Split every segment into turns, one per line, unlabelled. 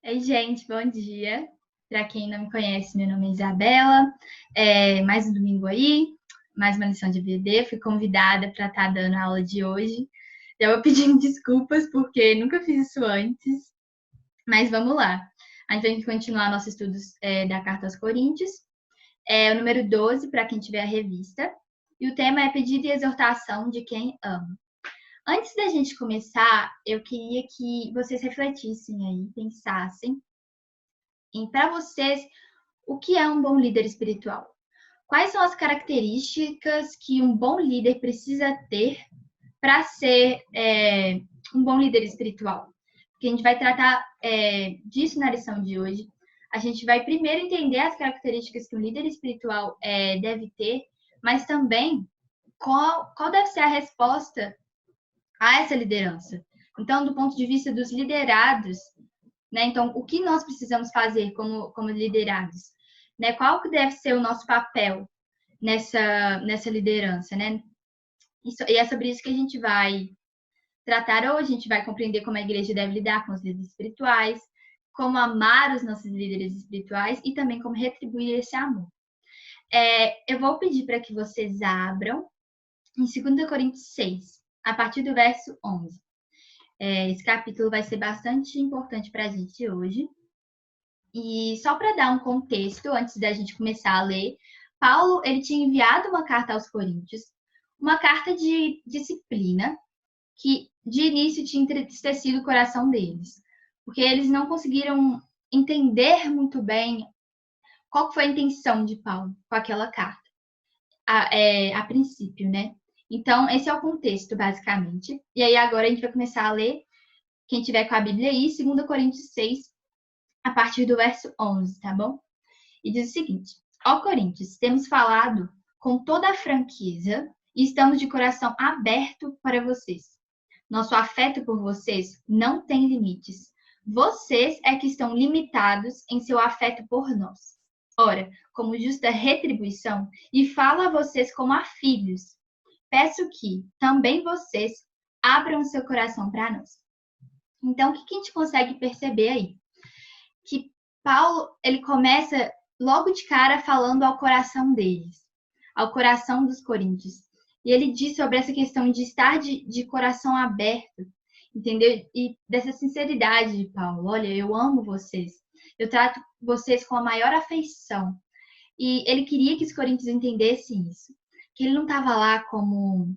Oi, gente, bom dia. Para quem não me conhece, meu nome é Isabela. Mais um domingo aí, mais uma lição de EVD. Fui convidada para estar dando a aula de hoje. Já vou pedindo desculpas porque nunca fiz isso antes, mas vamos lá. A gente vai continuar nossos estudos da Carta aos Coríntios. É o número 12 para quem tiver a revista. E o tema é pedido e exortação de quem ama. Antes da gente começar, eu queria que vocês refletissem aí, pensassem em, para vocês, o que é um bom líder espiritual? Quais são as características que um bom líder precisa ter para ser um bom líder espiritual? Porque a gente vai tratar disso na lição de hoje. A gente vai primeiro entender as características que um líder espiritual deve ter, mas também qual deve ser a resposta a essa liderança. Então, do ponto de vista dos liderados, né? Então, o que nós precisamos fazer como liderados? Né? Qual que deve ser o nosso papel nessa liderança, né? E é sobre isso que a gente vai tratar hoje. A gente vai compreender como a igreja deve lidar com os líderes espirituais, como amar os nossos líderes espirituais e também como retribuir esse amor. Eu vou pedir para que vocês abram em 2 Coríntios 6, a partir do verso 11. Esse capítulo vai ser bastante importante para a gente hoje. E só para dar um contexto, antes da gente começar a ler, Paulo ele tinha enviado uma carta aos Coríntios, uma carta de disciplina que de início tinha entristecido o coração deles, porque eles não conseguiram entender muito bem qual foi a intenção de Paulo com aquela carta, a princípio, né? Então, esse é o contexto, basicamente. E aí, agora a gente vai começar a ler, quem tiver com a Bíblia aí, 2 Coríntios 6, a partir do verso 11, tá bom? E diz o seguinte: ó Coríntios, temos falado com toda a franqueza e estamos de coração aberto para vocês. Nosso afeto por vocês não tem limites. Vocês é que estão limitados em seu afeto por nós. Ora, como justa retribuição, e falo a vocês como a filhos, peço que também vocês abram seu coração para nós. Então, o que a gente consegue perceber aí? Que Paulo, ele começa logo de cara falando ao coração deles, ao coração dos coríntios. E ele diz sobre essa questão de estar de coração aberto, entendeu? E dessa sinceridade de Paulo. Olha, eu amo vocês. Eu trato vocês com a maior afeição. E ele queria que os coríntios entendessem isso. Que ele não estava lá como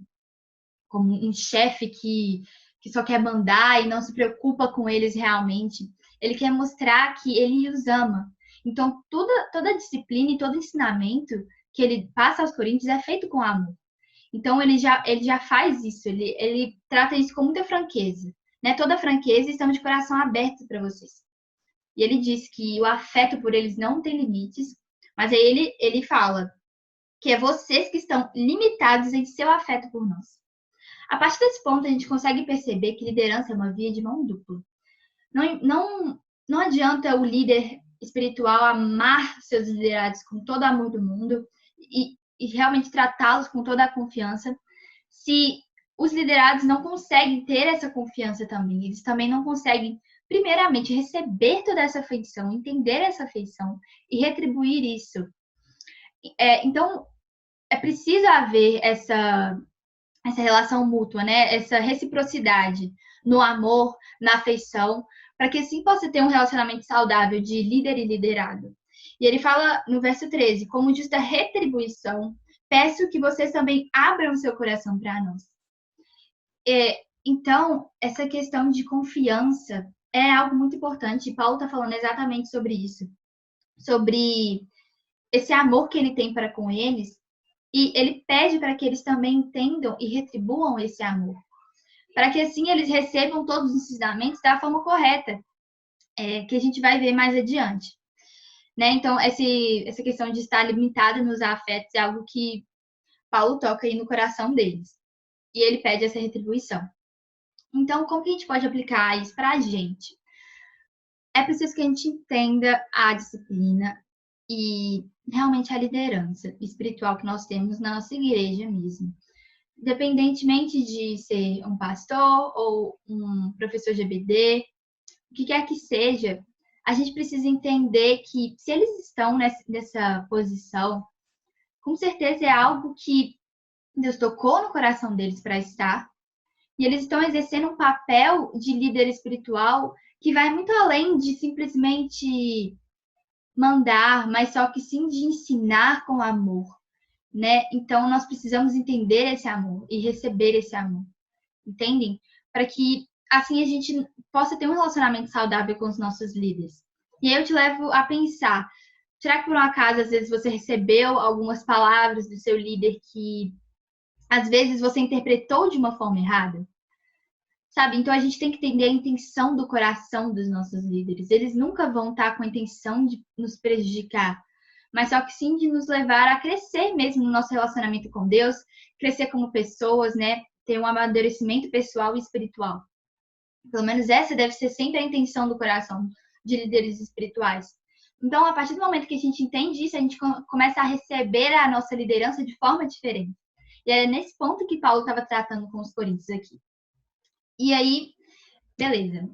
um chefe que só quer mandar e não se preocupa com eles realmente. Ele quer mostrar que ele os ama. Então, toda disciplina e todo ensinamento que ele passa aos coríntios é feito com amor. Então, ele já faz isso, ele trata isso com muita franqueza. Né? Toda franqueza, estamos de coração aberto para vocês. E ele diz que o afeto por eles não tem limites, mas aí ele fala que é vocês que estão limitados em seu afeto por nós. A partir desse ponto, a gente consegue perceber que liderança é uma via de mão dupla. Não adianta o líder espiritual amar seus liderados com todo o amor do mundo e realmente tratá-los com toda a confiança, se os liderados não conseguem ter essa confiança também. Eles também não conseguem, primeiramente, receber toda essa afeição, entender essa afeição e retribuir isso. Então, é preciso haver essa relação mútua, né? Essa reciprocidade no amor, na afeição, para que assim possa ter um relacionamento saudável de líder e liderado. E ele fala no verso 13: como justa retribuição, peço que vocês também abram seu coração para nós. Então, essa questão de confiança é algo muito importante. E Paulo está falando exatamente sobre isso, sobre esse amor que ele tem para com eles. E ele pede para que eles também entendam e retribuam esse amor, para que assim eles recebam todos os ensinamentos da forma correta, que a gente vai ver mais adiante. Né? Então, essa questão de estar limitado nos afetos é algo que Paulo toca aí no coração deles. E ele pede essa retribuição. Então, como que a gente pode aplicar isso para a gente? É preciso que a gente entenda a disciplina e realmente a liderança espiritual que nós temos na nossa igreja mesmo. Independentemente de ser um pastor ou um professor de EBD, o que quer que seja, a gente precisa entender que se eles estão nessa posição, com certeza é algo que Deus tocou no coração deles para estar, e eles estão exercendo um papel de líder espiritual que vai muito além de simplesmente mandar, mas só que sim de ensinar com amor, né? Então nós precisamos entender esse amor e receber esse amor, entendem? Para que assim a gente possa ter um relacionamento saudável com os nossos líderes. E aí eu te levo a pensar, será que por um acaso às vezes você recebeu algumas palavras do seu líder que às vezes você interpretou de uma forma errada? Sabe? Então a gente tem que entender a intenção do coração dos nossos líderes. Eles nunca vão estar com a intenção de nos prejudicar, mas só que sim de nos levar a crescer mesmo no nosso relacionamento com Deus, crescer como pessoas, né? Ter um amadurecimento pessoal e espiritual. Pelo menos essa deve ser sempre a intenção do coração de líderes espirituais. Então, a partir do momento que a gente entende isso, a gente começa a receber a nossa liderança de forma diferente. E é nesse ponto que Paulo estava tratando com os coríntios aqui. E aí, beleza.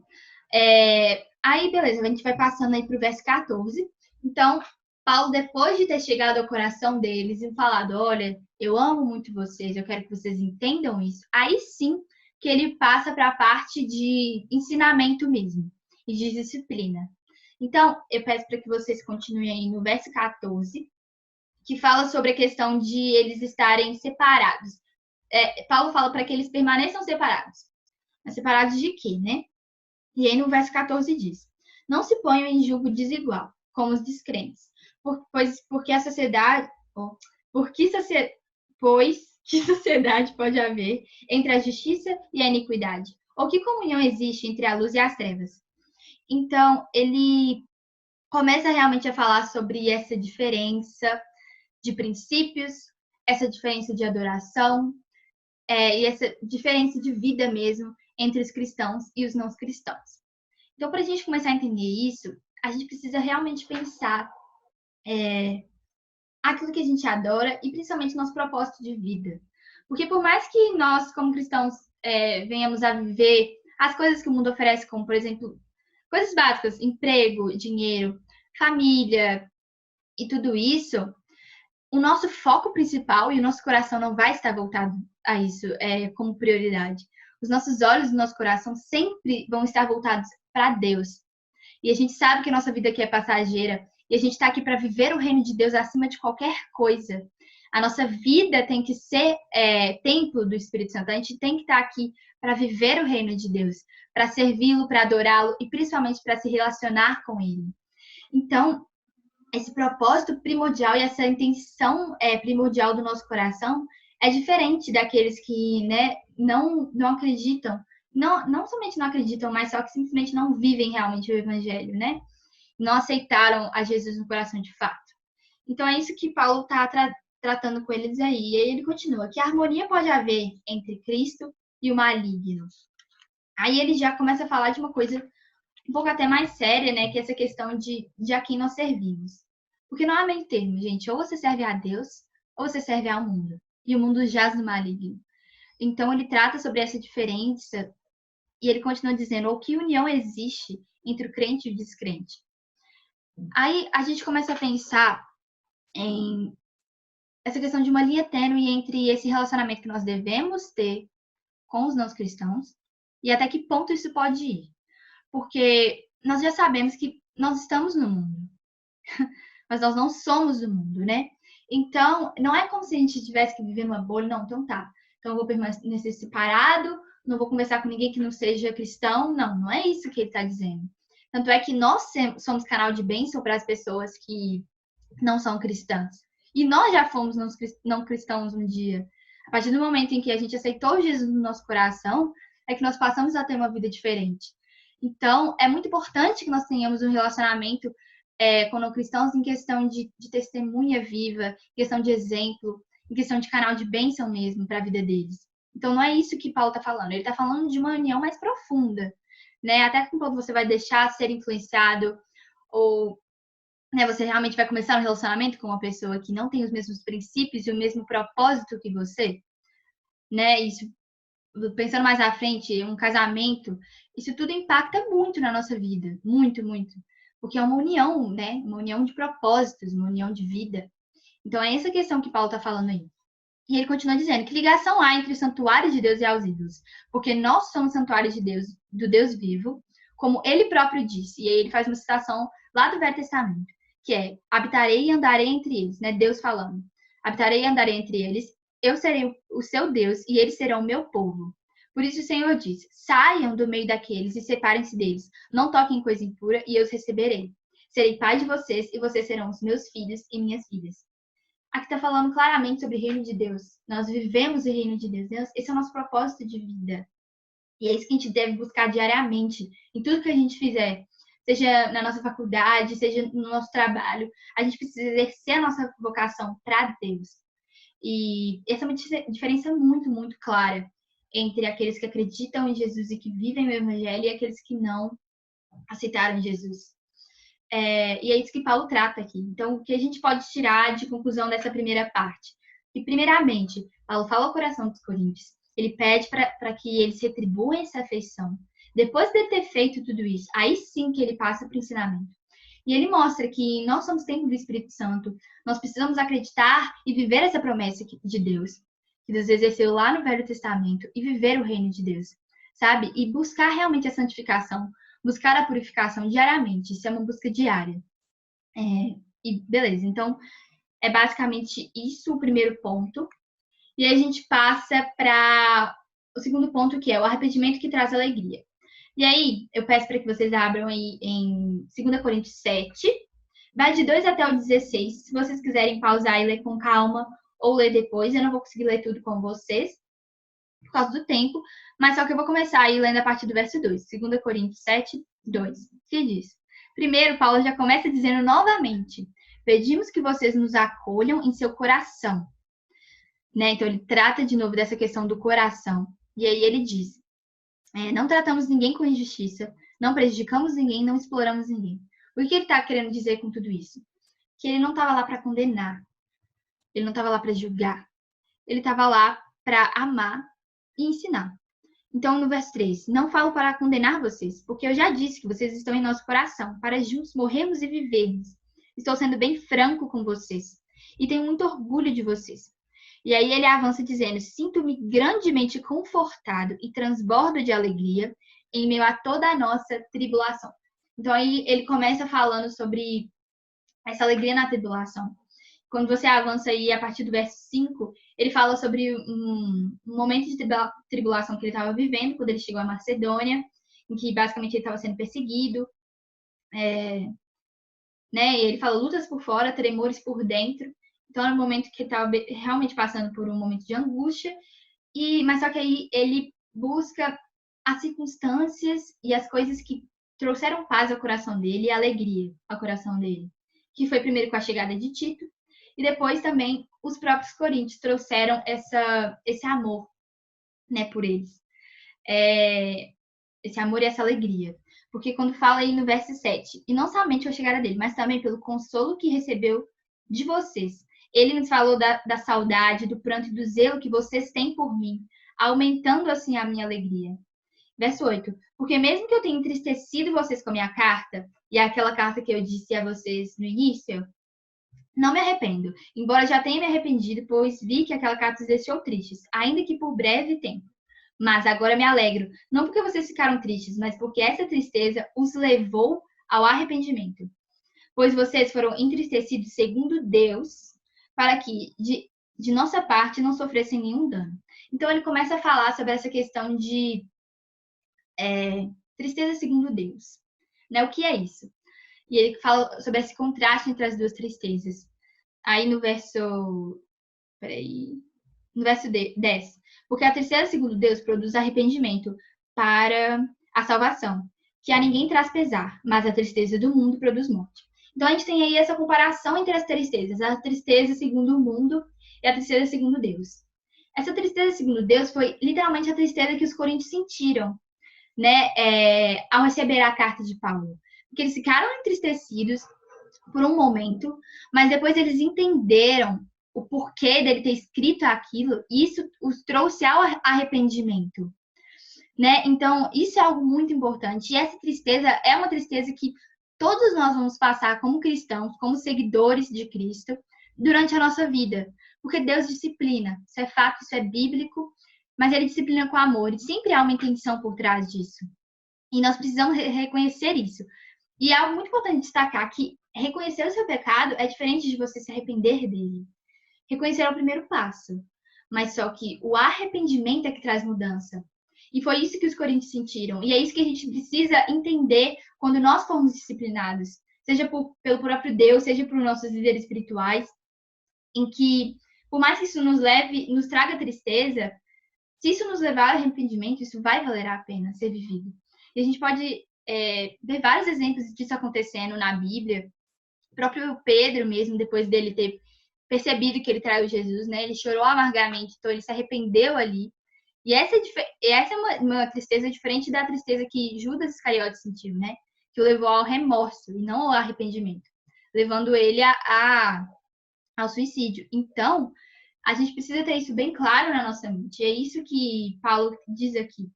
Aí, beleza, a gente vai passando aí para o verso 14. Então, Paulo, depois de ter chegado ao coração deles e falado, olha, eu amo muito vocês, eu quero que vocês entendam isso. Aí sim que ele passa para a parte de ensinamento mesmo e de disciplina. Então, eu peço para que vocês continuem aí no verso 14, que fala sobre a questão de eles estarem separados. Paulo fala para que eles permaneçam separados. Mas separados de quê, né? E aí no verso 14 diz: não se ponham em julgo desigual, como os descrentes, porque a sociedade, pois que sociedade pode haver entre a justiça e a iniquidade? Ou que comunhão existe entre a luz e as trevas? Então, ele começa realmente a falar sobre essa diferença de princípios, essa diferença de adoração, e essa diferença de vida mesmo entre os cristãos e os não cristãos. Então, para a gente começar a entender isso, a gente precisa realmente pensar aquilo que a gente adora e principalmente nosso propósito de vida. Porque por mais que nós, como cristãos, venhamos a viver as coisas que o mundo oferece, como, por exemplo, coisas básicas, emprego, dinheiro, família e tudo isso, o nosso foco principal e o nosso coração não vai estar voltado a isso como prioridade. Os nossos olhos e o nosso coração sempre vão estar voltados para Deus. E a gente sabe que a nossa vida aqui é passageira e a gente está aqui para viver o reino de Deus acima de qualquer coisa. A nossa vida tem que ser templo do Espírito Santo. A gente tem que estar aqui para viver o reino de Deus, para servi-lo, para adorá-lo e principalmente para se relacionar com ele. Então, esse propósito primordial e essa intenção primordial do nosso coração é diferente daqueles que, né, não acreditam, não somente não acreditam, mas só que simplesmente não vivem realmente o evangelho, né? Não aceitaram a Jesus no coração de fato. Então é isso que Paulo está tratando com eles aí. E aí ele continua: que harmonia pode haver entre Cristo e o maligno? Aí ele já começa a falar de uma coisa um pouco até mais séria, né? Que é essa questão de a quem nós servimos. Porque não há meio termo, gente. Ou você serve a Deus, ou você serve ao mundo. E o mundo jaz no maligno. Então ele trata sobre essa diferença e ele continua dizendo: ou que união existe entre o crente e o descrente? Aí a gente começa a pensar em essa questão de uma linha tênue entre esse relacionamento que nós devemos ter com os não cristãos e até que ponto isso pode ir. Porque nós já sabemos que nós estamos no mundo, mas nós não somos do mundo, né? Então, não é como se a gente tivesse que viver numa bolha, não, então tá. Então eu vou permanecer separado, não vou conversar com ninguém que não seja cristão. Não é isso que ele está dizendo. Tanto é que nós somos canal de bênção para as pessoas que não são cristãs. E nós já fomos não cristãos um dia. A partir do momento em que a gente aceitou Jesus no nosso coração, é que nós passamos a ter uma vida diferente. Então, é muito importante que nós tenhamos um relacionamento com não cristãos em questão de testemunha viva, em questão de exemplo, em questão de canal de bênção mesmo para a vida deles. Então, não é isso que Paulo está falando. Ele está falando de uma união mais profunda, né? Até que quando você vai deixar ser influenciado ou, né, você realmente vai começar um relacionamento com uma pessoa que não tem os mesmos princípios e o mesmo propósito que você, né? Isso pensando mais à frente, um casamento, isso tudo impacta muito na nossa vida, muito, muito. Porque é uma união, né? Uma união de propósitos, uma união de vida. Então é essa questão que Paulo está falando aí. E ele continua dizendo: que ligação há entre o santuário de Deus e aos ídolos? Porque nós somos santuário de Deus, do Deus vivo, como ele próprio disse. E aí ele faz uma citação lá do Velho Testamento, que é: habitarei e andarei entre eles, né? Deus falando. Habitarei e andarei entre eles, eu serei o seu Deus e eles serão o meu povo. Por isso o Senhor diz: saiam do meio daqueles e separem-se deles. Não toquem coisa impura e eu os receberei. Serei pai de vocês e vocês serão os meus filhos e minhas filhas. Aqui está falando claramente sobre o reino de Deus. Nós vivemos o reino de Deus. Esse é o nosso propósito de vida. E é isso que a gente deve buscar diariamente, em tudo que a gente fizer. Seja na nossa faculdade, seja no nosso trabalho. A gente precisa exercer a nossa vocação para Deus. E essa é uma diferença muito, muito clara entre aqueles que acreditam em Jesus e que vivem o Evangelho e aqueles que não aceitaram Jesus. E é isso que Paulo trata aqui. Então, o que a gente pode tirar de conclusão dessa primeira parte? Que, primeiramente, Paulo fala ao coração dos coríntios, ele pede para que eles retribuam essa afeição. Depois de ter feito tudo isso, aí sim que ele passa para o ensinamento. E ele mostra que nós somos templo do Espírito Santo, nós precisamos acreditar e viver essa promessa de Deus, que Deus exerceu lá no Velho Testamento, e viver o reino de Deus, sabe? E buscar realmente a santificação, buscar a purificação diariamente. Isso é uma busca diária. E beleza, então é basicamente isso o primeiro ponto. E aí a gente passa para o segundo ponto, que é o arrependimento que traz alegria. E aí eu peço para que vocês abram aí em 2 Coríntios 7, vai de 2 até o 16. Se vocês quiserem pausar e ler com calma ou ler depois, eu não vou conseguir ler tudo com vocês por causa do tempo, mas só que eu vou começar aí lendo a partir do verso 2, 2 Coríntios 7, 2, que diz: primeiro, Paulo já começa dizendo novamente: pedimos que vocês nos acolham em seu coração. Né? Então, ele trata de novo dessa questão do coração. E aí ele diz: não tratamos ninguém com injustiça, não prejudicamos ninguém, não exploramos ninguém. O que ele está querendo dizer com tudo isso? Que ele não estava lá para condenar, ele não estava lá para julgar, ele estava lá para amar e ensinar. Então, no verso 3, não falo para condenar vocês, porque eu já disse que vocês estão em nosso coração, para juntos morrermos e vivermos. Estou sendo bem franco com vocês e tenho muito orgulho de vocês. E aí ele avança dizendo: sinto-me grandemente confortado e transbordo de alegria em meio a toda a nossa tribulação. Então aí ele começa falando sobre essa alegria na tribulação. Quando você avança aí a partir do verso 5, ele fala sobre um momento de tribulação que ele estava vivendo quando ele chegou à Macedônia, em que basicamente ele estava sendo perseguido. Né? E ele fala lutas por fora, tremores por dentro. Então, era um momento que ele estava realmente passando por um momento de angústia. Mas só que aí ele busca as circunstâncias e as coisas que trouxeram paz ao coração dele e alegria ao coração dele. Que foi primeiro com a chegada de Tito, e depois também os próprios coríntios trouxeram esse amor, né, por eles. Esse amor e essa alegria. Porque quando fala aí no verso 7, e não somente a chegada dele, mas também pelo consolo que recebeu de vocês. Ele nos falou da saudade, do pranto e do zelo que vocês têm por mim, aumentando assim a minha alegria. Verso 8. Porque mesmo que eu tenha entristecido vocês com a minha carta, e aquela carta que eu disse a vocês no início, não me arrependo, embora já tenha me arrependido, pois vi que aquela carta os deixou tristes, ainda que por breve tempo. Mas agora me alegro, não porque vocês ficaram tristes, mas porque essa tristeza os levou ao arrependimento. Pois vocês foram entristecidos segundo Deus, para que de nossa parte não sofressem nenhum dano. Então ele começa a falar sobre essa questão de tristeza segundo Deus. Né? O que é isso? E ele fala sobre esse contraste entre as duas tristezas. Aí no verso 10. Porque a tristeza segundo Deus produz arrependimento para a salvação, que a ninguém traz pesar, mas a tristeza do mundo produz morte. Então a gente tem aí essa comparação entre as tristezas, a tristeza segundo o mundo e a tristeza segundo Deus. Essa tristeza segundo Deus foi literalmente a tristeza que os coríntios sentiram, né, ao receber a carta de Paulo. Porque eles ficaram entristecidos por um momento, mas depois eles entenderam o porquê dele ter escrito aquilo, e isso os trouxe ao arrependimento, né? Então, isso é algo muito importante. E essa tristeza é uma tristeza que todos nós vamos passar como cristãos, como seguidores de Cristo, durante a nossa vida. Porque Deus disciplina. Isso é fato, isso é bíblico, mas ele disciplina com amor. E sempre há uma intenção por trás disso. E nós precisamos reconhecer isso. E é algo muito importante destacar que reconhecer o seu pecado é diferente de você se arrepender dele. Reconhecer é o primeiro passo. Mas só que o arrependimento é que traz mudança. E foi isso que os coríntios sentiram. E é isso que a gente precisa entender quando nós formos disciplinados. Seja pelo próprio Deus, seja por nossos líderes espirituais. Em que, por mais que isso nos leve, nos traga tristeza, se isso nos levar ao arrependimento, isso vai valer a pena ser vivido. E a gente pode ver vários exemplos disso acontecendo na Bíblia. O próprio Pedro mesmo, depois dele ter percebido que ele traiu Jesus, né? Ele chorou amargamente, então ele se arrependeu ali. E essa é uma tristeza diferente da tristeza que Judas Iscariote sentiu, né? Que o levou ao remorso e não ao arrependimento, levando ele ao suicídio. Então, a gente precisa ter isso bem claro na nossa mente. E é isso que Paulo diz aqui.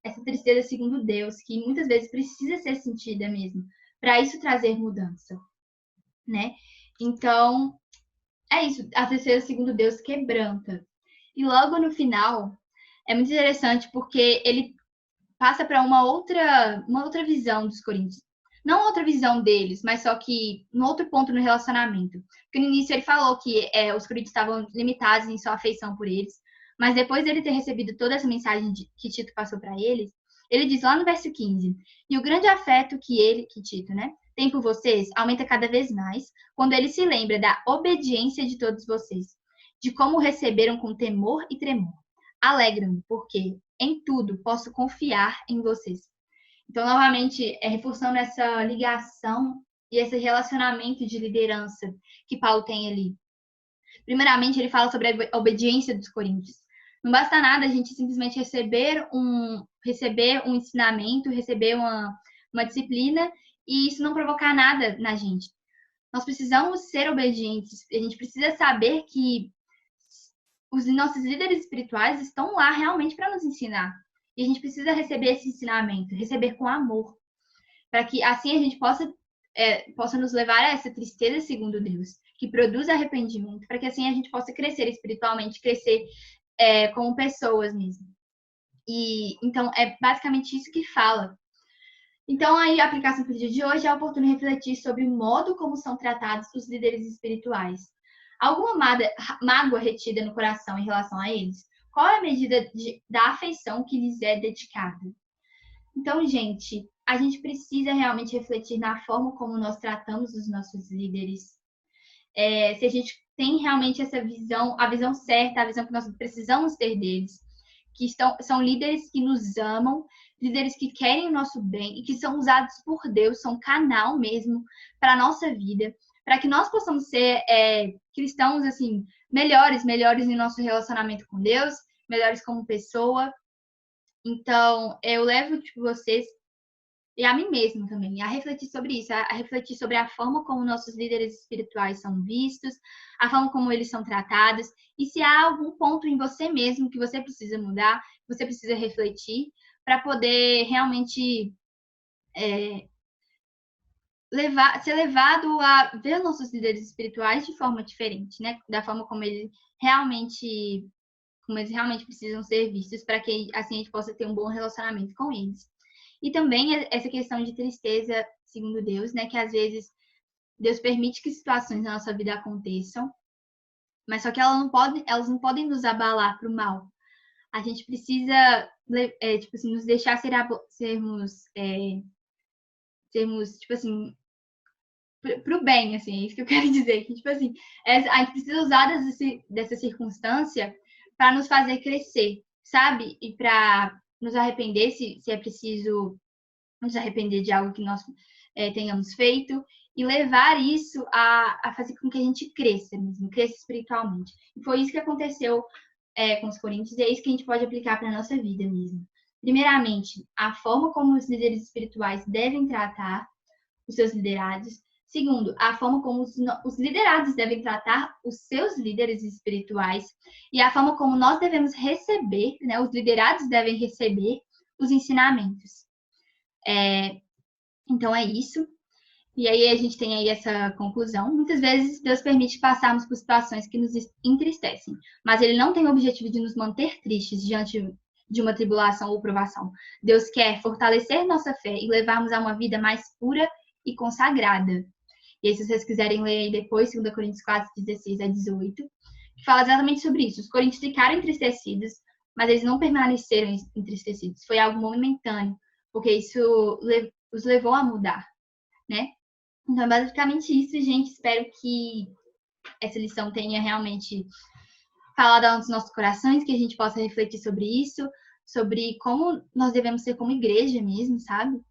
Essa tristeza segundo Deus, que muitas vezes precisa ser sentida mesmo, para isso trazer mudança, né? Então, é isso. A tristeza segundo Deus quebranta. E logo no final, é muito interessante porque ele passa para uma outra visão dos coríntios. Não outra visão deles, mas só que um outro ponto no relacionamento. Porque no início ele falou que os coríntios estavam limitados em sua afeição por eles, mas depois dele ter recebido toda essa mensagem que Tito passou para eles, ele diz lá no verso 15: E o grande afeto que Tito, né, tem por vocês aumenta cada vez mais quando ele se lembra da obediência de todos vocês, de como receberam com temor e tremor. Alegram-me, porque em tudo posso confiar em vocês. Então, novamente, reforçando essa ligação e esse relacionamento de liderança que Paulo tem ali. Primeiramente, ele fala sobre a obediência dos coríntios. Não basta nada a gente simplesmente receber um ensinamento, receber uma disciplina e isso não provocar nada na gente. Nós precisamos ser obedientes. A gente precisa saber que os nossos líderes espirituais estão lá realmente para nos ensinar. E a gente precisa receber esse ensinamento, receber com amor, para que assim a gente possa nos levar a essa tristeza segundo Deus, que produz arrependimento, para que assim a gente possa crescer espiritualmente, crescer como pessoas mesmo. E então é basicamente isso que fala. Então, aí, a aplicação para o dia de hoje é oportuno refletir sobre o modo como são tratados os líderes espirituais. Alguma mágoa retida no coração em relação a eles? Qual é a medida da afeição que lhes é dedicada? Então, gente, a gente precisa realmente refletir na forma como nós tratamos os nossos líderes. Se a gente tem realmente essa visão, a visão certa, a visão que nós precisamos ter deles, que são líderes que nos amam, líderes que querem o nosso bem e que são usados por Deus, são canal mesmo para a nossa vida, para que nós possamos ser cristãos assim melhores em nosso relacionamento com Deus, melhores como pessoa. Então, eu levo vocês e a mim mesmo também, a refletir sobre isso, a refletir sobre a forma como nossos líderes espirituais são vistos, a forma como eles são tratados, e se há algum ponto em você mesmo que você precisa mudar, que você precisa refletir, para poder realmente ser levado a ver nossos líderes espirituais de forma diferente, né? Da forma como eles realmente precisam ser vistos, para que assim a gente possa ter um bom relacionamento com eles. E também essa questão de tristeza, segundo Deus, né? Que às vezes Deus permite que situações na nossa vida aconteçam, mas só que elas não podem nos abalar para o mal. A gente precisa, nos deixar sermos, tipo assim, para o bem, assim, é isso que eu quero dizer. Que, tipo assim, a gente precisa usar dessa circunstância para nos fazer crescer, sabe? E para nos arrepender, se é preciso nos arrepender de algo que nós tenhamos feito, e levar isso a fazer com que a gente cresça mesmo, cresça espiritualmente. E foi isso que aconteceu com os coríntios, e é isso que a gente pode aplicar para a nossa vida mesmo. Primeiramente, a forma como os líderes espirituais devem tratar os seus liderados. Segundo, a forma como os liderados devem tratar os seus líderes espirituais e a forma como nós devemos receber, né, os liderados devem receber os ensinamentos. Então é isso. E aí a gente tem aí essa conclusão. Muitas vezes Deus permite passarmos por situações que nos entristecem, mas Ele não tem o objetivo de nos manter tristes diante de uma tribulação ou provação. Deus quer fortalecer nossa fé e levarmos a uma vida mais pura e consagrada. E aí, se vocês quiserem ler aí depois, 2 Coríntios 4, 16 a 18, que fala exatamente sobre isso. Os coríntios ficaram entristecidos, mas eles não permaneceram entristecidos. Foi algo momentâneo, porque isso os levou a mudar, né? Então, é basicamente isso, gente. Espero que essa lição tenha realmente falado aos nossos corações, que a gente possa refletir sobre isso, sobre como nós devemos ser como igreja mesmo, sabe?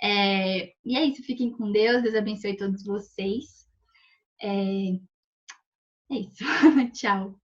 E é isso, fiquem com Deus, Deus abençoe todos vocês. É isso, tchau.